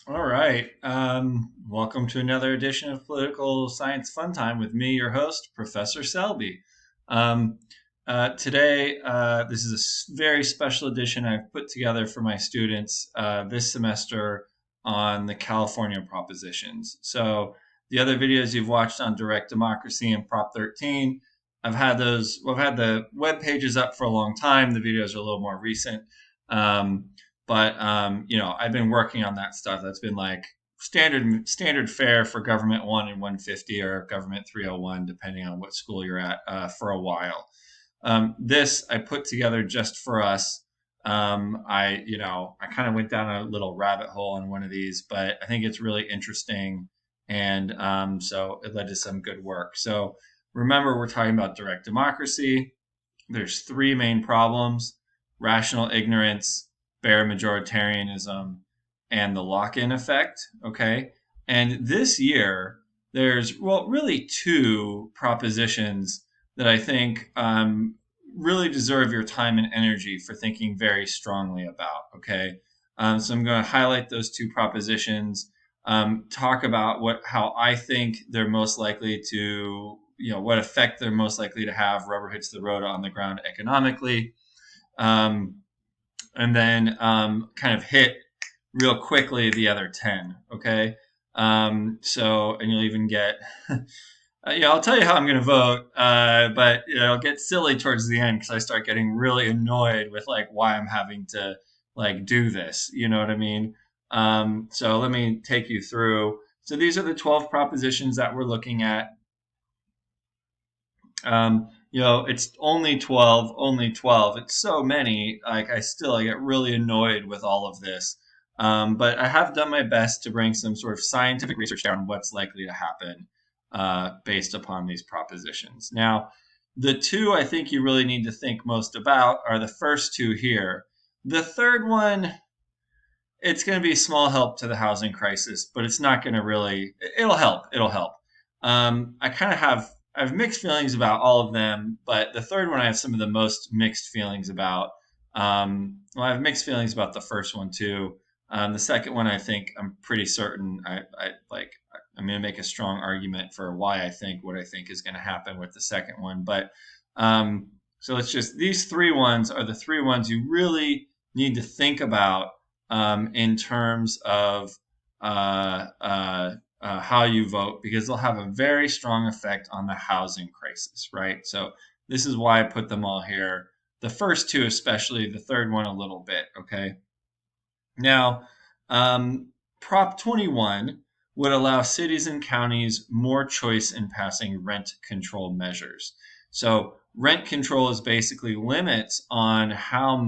All right. Welcome to another edition of Political Science Fun Time with me, your host, Professor Selby. Um, Today, this is very special edition I've put together for my students this semester on the California propositions. So, the other videos you've watched on direct democracy and Prop 13, I've had the web pages up for a long time. The videos are a little more recent. Um, but I've been working on that stuff. That's been like standard fare for government 1 and 150 or government 301, depending on what school you're at, for a while. This I put together just for us. I kind of went down a little rabbit hole on one of these, but I think it's really interesting, and so it led to some good work. So remember, we're talking about direct democracy. There's three main problems: rational ignorance, bare majoritarianism, and the lock in effect. Okay. And this year, there's, well, really two propositions that I think really deserve your time and energy for thinking very strongly about. Okay. So I'm going to highlight those two propositions, talk about how I think they're most likely to, what effect they're most likely to have, rubber hits the road on the ground economically, um, and then kind of hit real quickly the other 10. Okay. And you'll even get, I'll tell you how I'm going to vote, but it'll get silly towards the end because I start getting really annoyed with like why I'm having to like do this. You know what I mean? So let me take you through. So these are the 12 propositions that we're looking at. It's only 12, only 12. It's so many. Like I get really annoyed with all of this. But I have done my best to bring some sort of scientific research down on what's likely to happen based upon these propositions. Now, the two I think you really need to think most about are the first two here. The third one, it's going to be a small help to the housing crisis, but it's not going to really. It'll help. It'll help. I have mixed feelings about all of them, but the third one I have some of the most mixed feelings about. I have mixed feelings about the first one too. The second one, I think I'm pretty certain I like. I'm going to make a strong argument for why I think what I think is going to happen with the second one. But so it's just these three ones are the three ones you really need to think about in terms of how you vote, because they'll have a very strong effect on the housing crisis, right? So this is why I put them all here. The first two, especially, the third one, a little bit, okay? Now, Prop 21 would allow cities and counties more choice in passing rent control measures. So, rent control is basically limits on how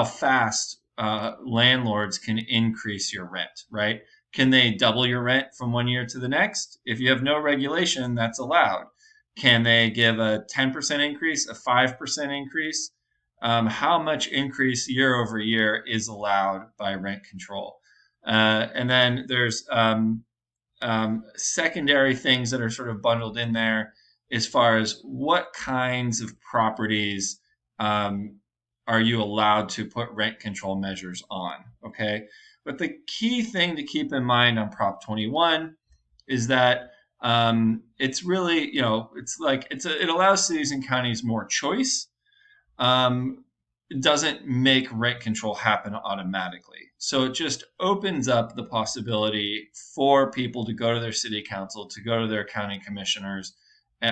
fast landlords can increase your rent, right? Can they double your rent from one year to the next? If you have no regulation, that's allowed. Can they give a 10% increase, a 5% increase? How much increase year over year is allowed by rent control? And then there's secondary things that are sort of bundled in there as far as what kinds of properties are you allowed to put rent control measures on? Okay. But the key thing to keep in mind on Prop 21 is that it's really, it allows cities and counties more choice. It doesn't make rent control happen automatically. So it just opens up the possibility for people to go to their city council, to go to their county commissioners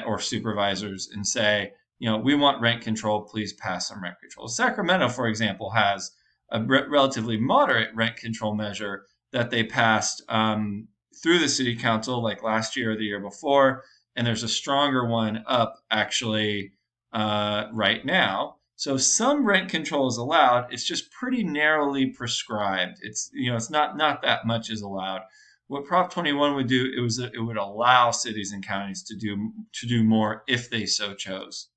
or supervisors and say, we want rent control, please pass some rent control. Sacramento, for example, has a relatively moderate rent control measure that they passed through the city council like last year or the year before. And there's a stronger one up actually right now. So some rent control is allowed. It's just pretty narrowly prescribed. It's not that much is allowed. What Prop 21 would do, it would allow cities and counties to do more if they so chose.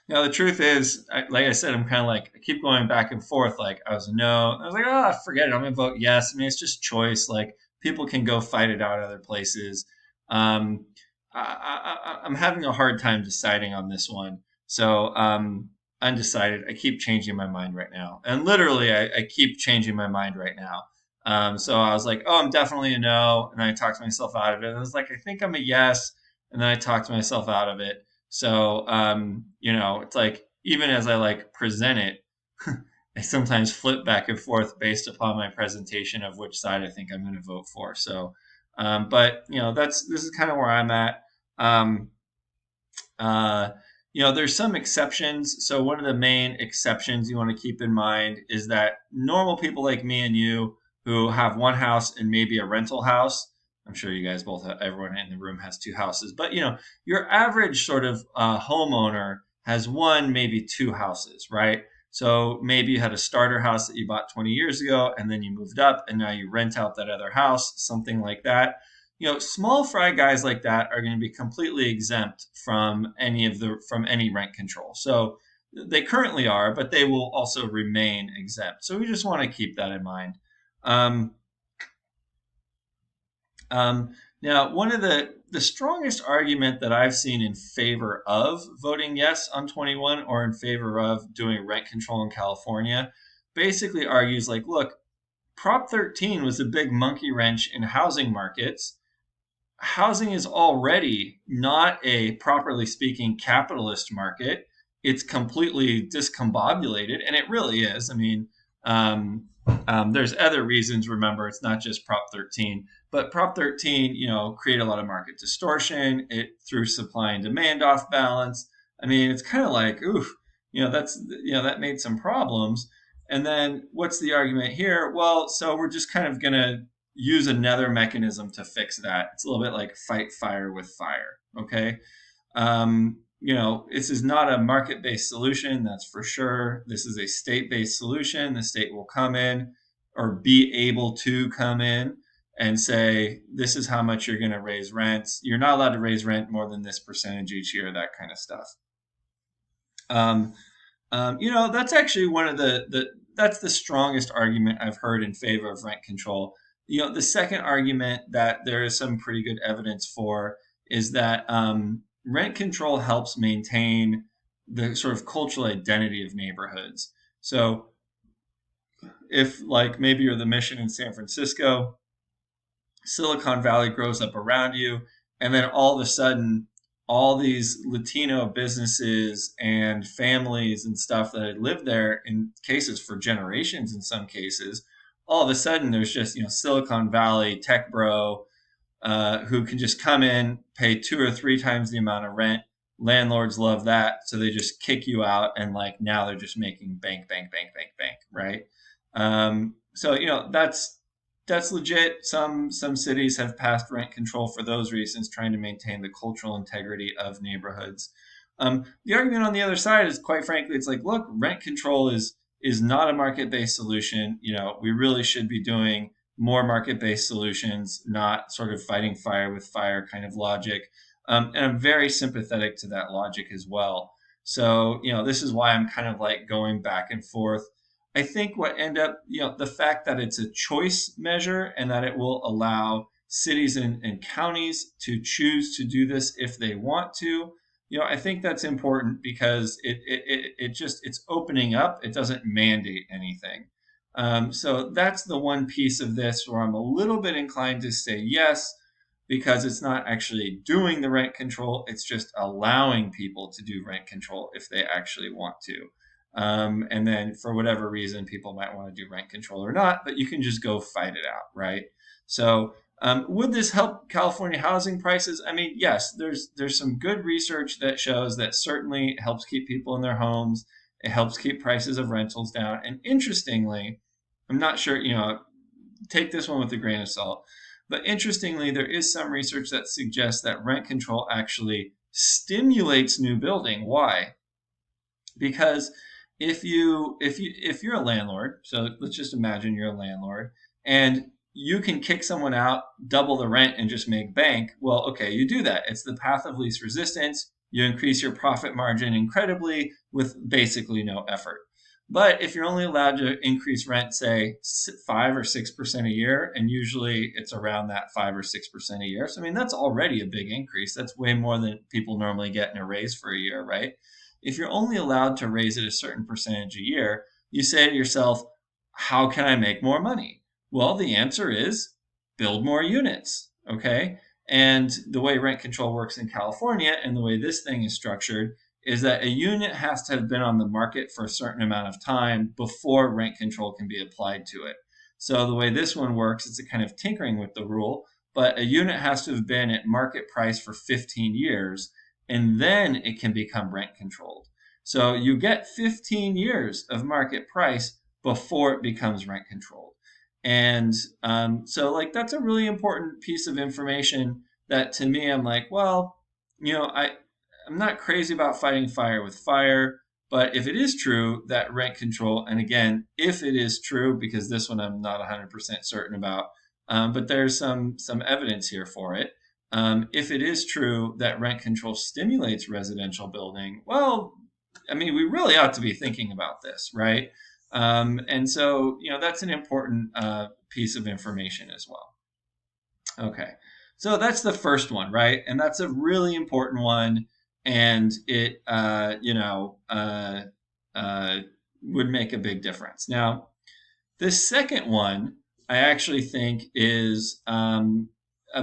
Now the truth is, like I said, I'm kind of like I keep going back and forth. Like I was no, I was like, oh, forget it. I'm gonna vote yes. I mean, it's just choice. Like people can go fight it out other places. I'm having a hard time deciding on this one. So undecided. I keep changing my mind right now. And literally, I keep changing my mind right now. So I was like, oh, I'm definitely a no. And then I talked myself out of it. And I was like, I think I'm a yes. And then I talked myself out of it. So, it's like, even as I like present it, I sometimes flip back and forth based upon my presentation of which side I think I'm going to vote for. So, but this is kind of where I'm at. Um, uh, there's some exceptions. So one of the main exceptions you want to keep in mind is that normal people like me and you who have one house and maybe a rental house. I'm sure you guys both have, everyone in the room has two houses, but your average sort of homeowner has one, maybe two houses, right? So maybe you had a starter house that you bought 20 years ago and then you moved up and now you rent out that other house, something like that. Small fry guys like that are going to be completely exempt from any rent control. So they currently are, but they will also remain exempt. So we just want to keep that in mind. Um, now, one of the strongest argument that I've seen in favor of voting yes on 21 or in favor of doing rent control in California basically argues like, look, Prop 13 was a big monkey wrench in housing markets. Housing is already not a properly speaking capitalist market. It's completely discombobulated, and it really is. I mean, there's other reasons. Remember, it's not just Prop 13, but Prop 13, create a lot of market distortion. It threw supply and demand off balance. I mean, it's kind of like, oof, that made some problems. And then what's the argument here? Well, so we're just kind of gonna use another mechanism to fix that. It's a little bit like fight fire with fire. Okay. This is not a market based solution, that's for sure. This is a state based solution. The state will come in or be able to come in and say, this is how much you're going to raise rents. You're not allowed to raise rent more than this percentage each year, that kind of stuff. Um, that's actually one of that's the strongest argument I've heard in favor of rent control. The second argument that there is some pretty good evidence for is that rent control helps maintain the sort of cultural identity of neighborhoods. So if like maybe you're the Mission in San Francisco, Silicon Valley grows up around you, and then all of a sudden, all these Latino businesses and families and stuff that had lived there in cases for generations, in some cases, all of a sudden there's just Silicon Valley tech bro who can just come in, pay two or three times the amount of rent. Landlords love that, so they just kick you out, and like now they're just making bank, bank, bank, bank, bank, right? So that's legit. Some cities have passed rent control for those reasons, trying to maintain the cultural integrity of neighborhoods. The argument on the other side is, quite frankly, it's like, look, rent control is not a market-based solution. We really should be doing more market-based solutions, not sort of fighting fire with fire kind of logic. And I'm very sympathetic to that logic as well. So, this is why I'm kind of like going back and forth. I think what end up, the fact that it's a choice measure and that it will allow cities and counties to choose to do this if they want to, I think that's important because it's opening up. It doesn't mandate anything. So that's the one piece of this where I'm a little bit inclined to say yes, because it's not actually doing the rent control. It's just allowing people to do rent control if they actually want to. And then for whatever reason, people might want to do rent control or not, but you can just go fight it out, right? So would this help California housing prices? I mean, yes, there's some good research that shows that certainly it helps keep people in their homes. It helps keep prices of rentals down. And interestingly, I'm not sure, take this one with a grain of salt. But interestingly, there is some research that suggests that rent control actually stimulates new building. Why? Because if you're a landlord, so let's just imagine you're a landlord, and you can kick someone out, double the rent, and just make bank. Well, okay, you do that. It's the path of least resistance. You increase your profit margin incredibly with basically no effort. But if you're only allowed to increase rent, say 5 or 6% a year, and usually it's around that 5 or 6% a year. So I mean, that's already a big increase. That's way more than people normally get in a raise for a year, right? if you're only allowed to raise it a certain percentage a year, you say to yourself, how can I make more money? Well, the answer is build more units, okay? And the way rent control works in California and the way this thing is structured is that a unit has to have been on the market for a certain amount of time before rent control can be applied to it. So the way this one works, it's a kind of tinkering with the rule, but a unit has to have been at market price for 15 years, and then it can become rent controlled. So you get 15 years of market price before it becomes rent controlled. And so, like, that's a really important piece of information that to me, I'm like, well, I'm not crazy about fighting fire with fire, but if it is true that rent control, and again, if it is true, because this one I'm not 100% certain about, but there's some evidence here for it. If it is true that rent control stimulates residential building, well, I mean, we really ought to be thinking about this, right? And so, that's an important piece of information as well. Okay, so that's the first one, right? And that's a really important one, and it, would make a big difference. Now, the second one I actually think is a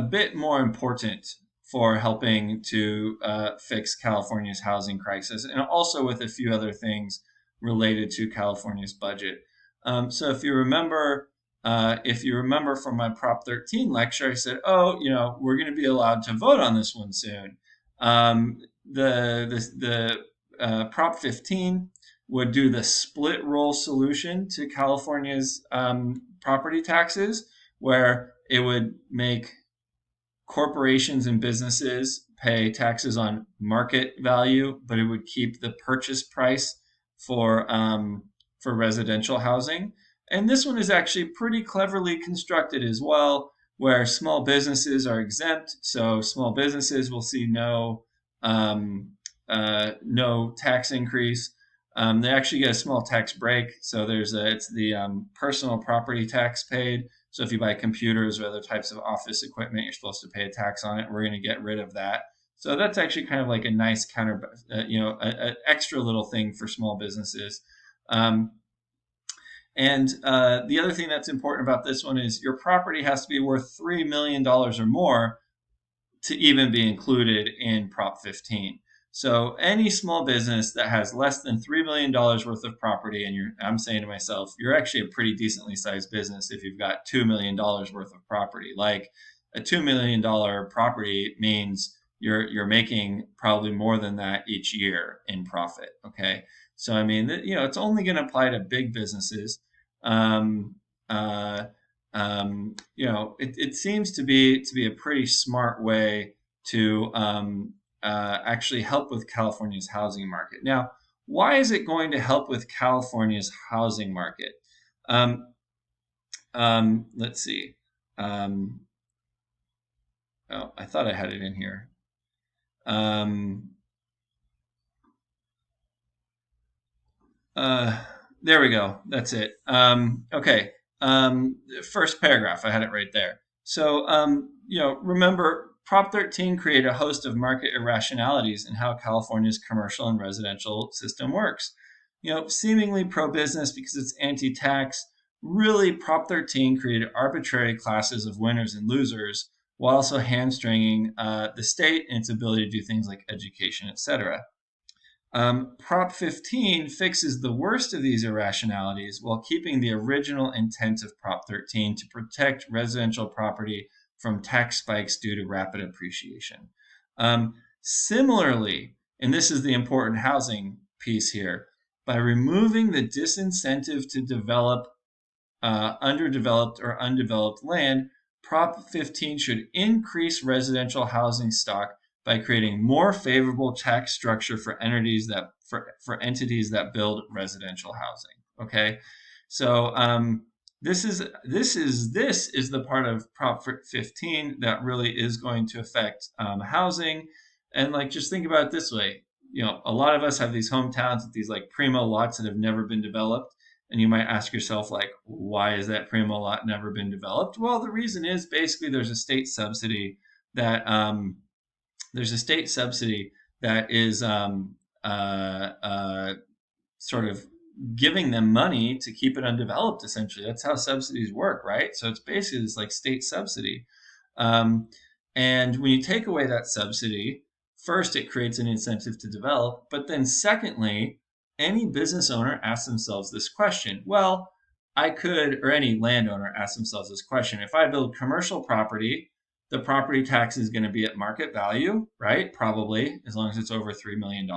bit more important for helping to fix California's housing crisis, and also with a few other things related to California's budget. So if you remember from my Prop 13 lecture, I said, oh, we're going to be allowed to vote on this one soon. The Prop 15 would do the split roll solution to California's property taxes, where it would make corporations and businesses pay taxes on market value, but it would keep the purchase price for residential housing. And this one is actually pretty cleverly constructed as well, where small businesses are exempt. So small businesses will see no tax increase. They actually get a small tax break. So it's the personal property tax paid. So if you buy computers or other types of office equipment, you're supposed to pay a tax on it. We're going to get rid of that. So that's actually kind of like a nice an extra little thing for small businesses. And the other thing that's important about this one is your property has to be worth $3 million or more to even be included in Prop 15. So any small business that has less than $3 million worth of property, and I'm saying to myself, you're actually a pretty decently sized business if you've got $2 million worth of property. Like a $2 million property means you're making probably more than that each year in profit. Okay. So, I mean, it's only going to apply to big businesses. It seems to be a pretty smart way to actually help with California's housing market. Now, why is it going to help with California's housing market? Let's see. I thought I had it in here. There we go. That's it. Okay. First paragraph, I had it right there. So, remember, Prop 13 created a host of market irrationalities in how California's commercial and residential system works. Seemingly pro-business because it's anti-tax. Really, Prop 13 created arbitrary classes of winners and losers, while also hamstringing the state and its ability to do things like education, etc. Prop 15 fixes the worst of these irrationalities while keeping the original intent of Prop 13 to protect residential property from tax spikes due to rapid appreciation. Similarly, and this is the important housing piece here, by removing the disincentive to develop underdeveloped or undeveloped land, Prop 15 should increase residential housing stock by creating more favorable tax structure for entities that build residential housing. Okay, so this is the part of Prop 15 that really is going to affect housing. And like, just think about it this way: a lot of us have these hometowns with these like primo lots that have never been developed. And you might ask yourself, like, why is that primo lot never been developed? Well, the reason is basically there's a state subsidy that is sort of giving them money to keep it undeveloped. Essentially, that's how subsidies work, right? So it's basically this like state subsidy. Um, and when you take away that subsidy, first it creates an incentive to develop, but then secondly, any business owner asks themselves this question. Well, I could, or any landowner asks themselves this question. If I build commercial property, the property tax is going to be at market value, right? Probably, as long as it's over $3 million,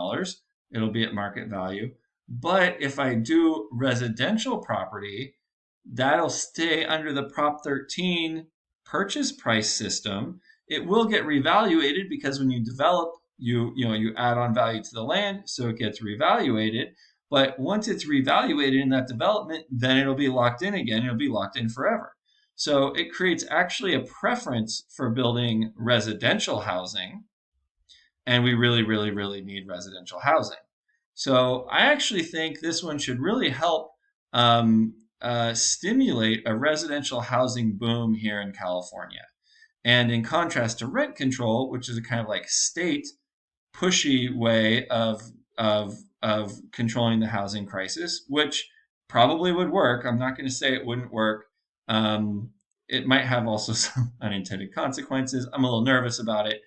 it'll be at market value. But if I do residential property, that'll stay under the Prop 13 purchase price system. It will get revaluated because when you develop, you add on value to the land, so it gets revaluated. But once it's revaluated in that development, then it'll be locked in again. It'll be locked in forever. So it creates actually a preference for building residential housing, and we really, really, really need residential housing. So I actually think this one should really help stimulate a residential housing boom here in California. And in contrast to rent control, which is a kind of like state pushy way of controlling the housing crisis, which probably would work. I'm not going to say it wouldn't work. It might have also some unintended consequences. I'm a little nervous about it.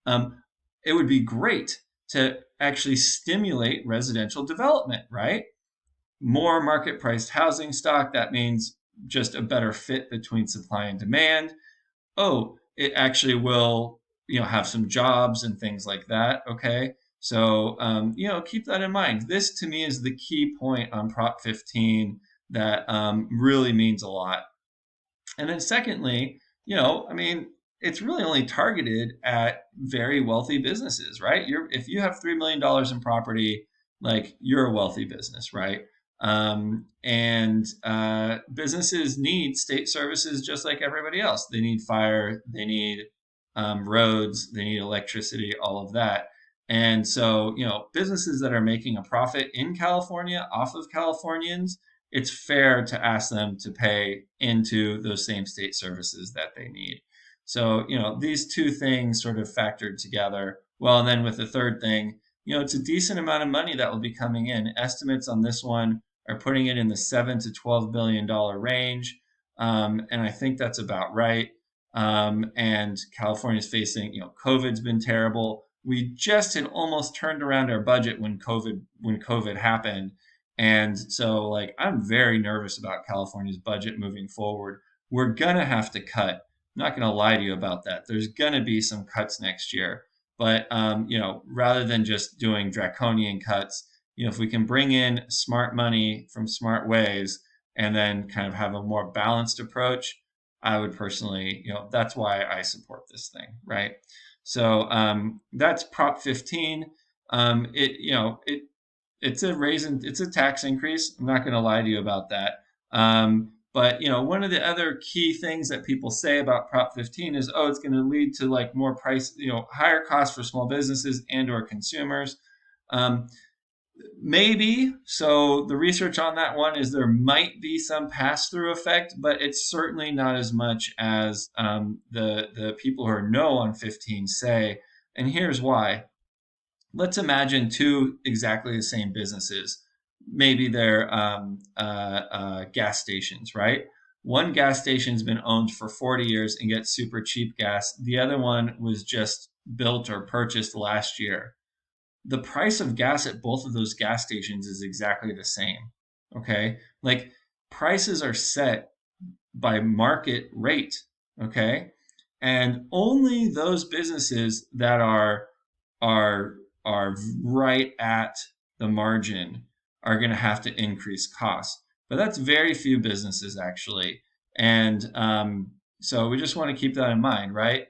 Um, it would be great to actually stimulate residential development, right? More market priced housing stock. That means just a better fit between supply and demand. Oh, it actually will, have some jobs and things like that. Okay. So, keep that in mind. This to me is the key point on Prop 15 that really means a lot. And then secondly, it's really only targeted at very wealthy businesses, right? If you have $3 million in property, like you're a wealthy business, right? And businesses need state services just like everybody else. They need fire, they need roads, they need electricity, all of that. And so, businesses that are making a profit in California off of Californians, it's fair to ask them to pay into those same state services that they need. So, these two things sort of factored together. Well, and then with the third thing, it's a decent amount of money that will be coming in. Estimates on this one are putting it in the $7 to $12 billion range. And I think that's about right. And California's facing, COVID's been terrible. We just had almost turned around our budget when COVID happened. And so like I'm very nervous about California's budget moving forward. We're gonna have to cut. I'm not gonna lie to you about that. There's gonna be some cuts next year. But rather than just doing draconian cuts, if we can bring in smart money from smart ways and then kind of have a more balanced approach, I would personally, that's why I support this thing, right? So that's Prop 15. It's it's a tax increase. I'm not going to lie to you about that. But one of the other key things that people say about Prop 15 is, oh, it's going to lead to like more price, higher costs for small businesses and or consumers. Maybe. So the research on that one is there might be some pass-through effect, but it's certainly not as much as the people who are no on 15 say. And here's why. Let's imagine two exactly the same businesses. Maybe they're gas stations, right? One gas station's been owned for 40 years and gets super cheap gas. The other one was just built or purchased last year. The price of gas at both of those gas stations is exactly the same. Okay. Like prices are set by market rate. Okay. And only those businesses that are right at the margin are going to have to increase costs. But that's very few businesses actually. And so we just want to keep that in mind, right?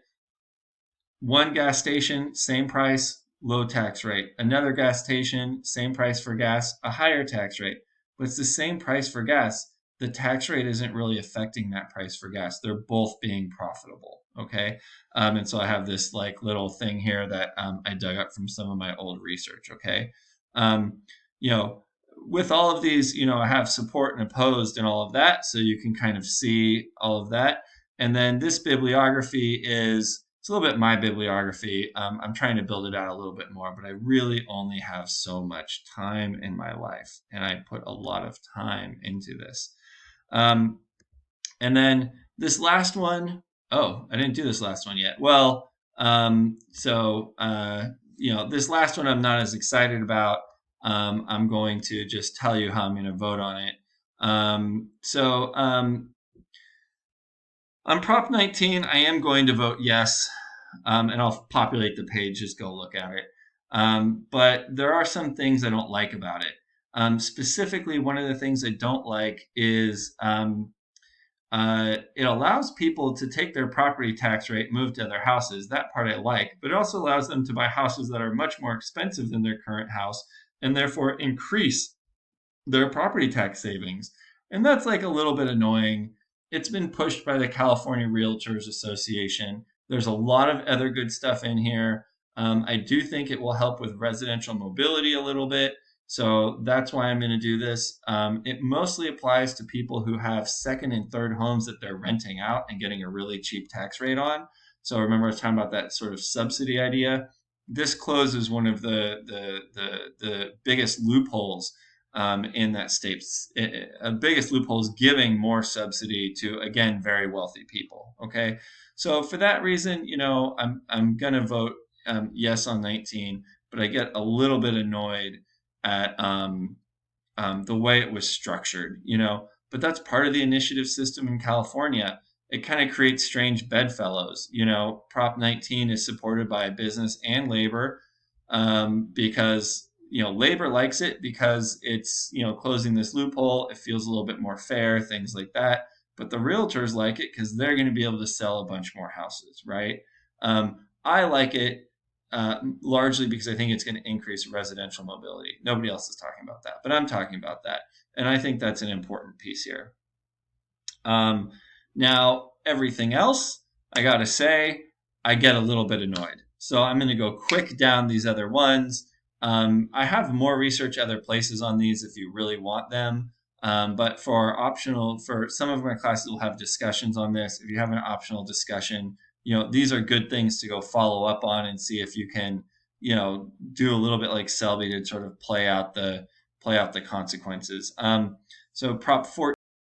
One gas station, same price, low tax rate. Another gas station, same price for gas, a higher tax rate. But it's the same price for gas. The tax rate isn't really affecting that price for gas. They're both being profitable. Okay. And so I have this like little thing here that I dug up from some of my old research. Okay. Um, you know, with all of these, I have support and opposed and all of that. So you can kind of see all of that. And then this bibliography is, it's it's a little bit my bibliography. I'm trying to build it out a little bit more, but I really only have so much time in my life, and I put a lot of time into this. Um, and then this last one, oh, I didn't do this last one yet. Well, this last one I'm not as excited about. I'm going to just tell you how I'm going to vote on it. On Prop 19, I am going to vote yes, and I'll populate the page, just go look at it. But there are some things I don't like about it. Specifically, one of the things I don't like is it allows people to take their property tax rate, move to other houses. That part I like, but it also allows them to buy houses that are much more expensive than their current house and therefore increase their property tax savings. And that's like a little bit annoying. It's been pushed by the California Realtors Association. There's a lot of other good stuff in here. I do think it will help with residential mobility a little bit. So that's why I'm going to do this. It mostly applies to people who have second and third homes that they're renting out and getting a really cheap tax rate on. So remember I was talking about that sort of subsidy idea. This closes one of the biggest loopholes in that state's biggest loophole is giving more subsidy to, again, very wealthy people. Okay, so for that reason, I'm gonna vote yes on 19, but I get a little bit annoyed at the way it was structured. But that's part of the initiative system in California. It kind of creates strange bedfellows. Prop 19 is supported by business and labor because labor likes it because it's closing this loophole. It feels a little bit more fair, things like that. But the realtors like it because they're going to be able to sell a bunch more houses, right? I like it largely because I think it's going to increase residential mobility. Nobody else is talking about that, but I'm talking about that, and I think that's an important piece here. Now, everything else, I gotta say, I get a little bit annoyed. So I'm going to go quick down these other ones. I have more research other places on these if you really want them. But for some of my classes, we'll have discussions on this. If you have an optional discussion, these are good things to go follow up on and see if you can, do a little bit like Selby to sort of play out the consequences. So Prop 14.